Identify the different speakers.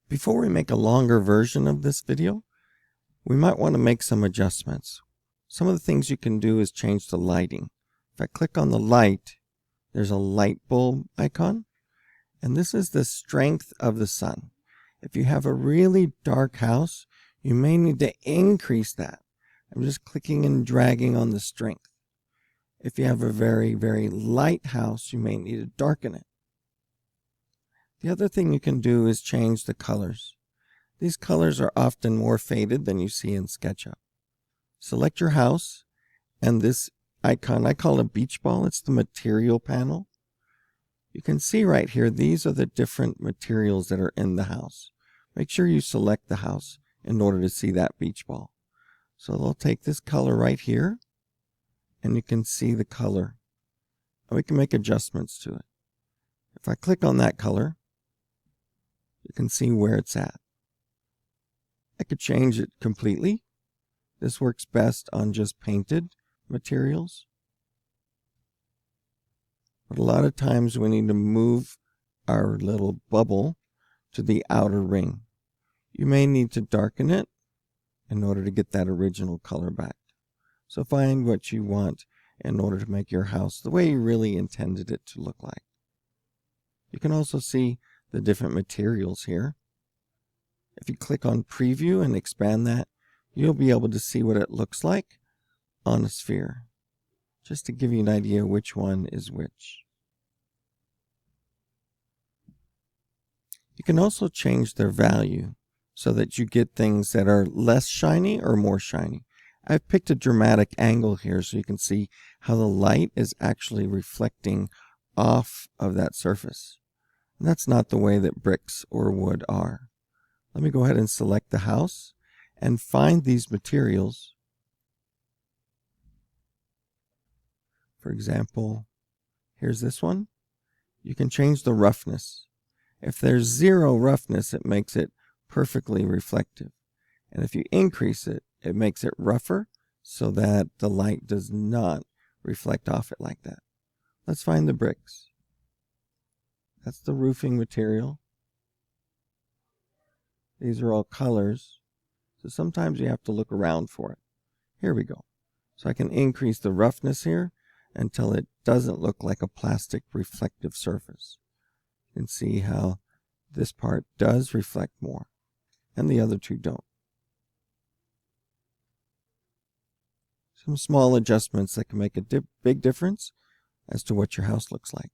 Speaker 1: Before we make a longer version of this video, we might want to make some adjustments. Some of the things you can do is change the lighting. If I click on the light, there's a light bulb icon, and this is the strength of the sun. If you have a really dark house, you may need to increase that. I'm just clicking and dragging on the strength. If you have a very, very light house, you may need to darken it. The other thing you can do is change the colors. These colors are often more faded than you see in SketchUp. Select your house, and this icon, I call it a beach ball, it's the material panel. You can see right here, these are the different materials that are in the house. Make sure you select the house in order to see that beach ball. So they'll take this color right here, and you can see the color. And we can make adjustments to it. If I click on that color, you can see where it's at. I could change it completely. This works best on just painted materials. But a lot of times we need to move our little bubble to the outer ring. You may need to darken it in order to get that original color back. So find what you want in order to make your house the way you really intended it to look like. You can also see the different materials here. If you click on preview and expand that, you'll be able to see what it looks like on a sphere, just to give you an idea which one is which. You can also change their value so that you get things that are less shiny or more shiny. I've picked a dramatic angle here so you can see how the light is actually reflecting off of that surface. And that's not the way that bricks or wood are. Let me go ahead and select the house and find these materials. For example, here's this one. You can change the roughness. If there's 0 roughness, it makes it perfectly reflective. And if you increase it, it makes it rougher so that the light does not reflect off it like that. Let's find the bricks. That's the roofing material. These are all colors. So sometimes you have to look around for it. Here we go. So I can increase the roughness here until it doesn't look like a plastic reflective surface. You can see how this part does reflect more and the other two don't. Some small adjustments that can make a big difference as to what your house looks like.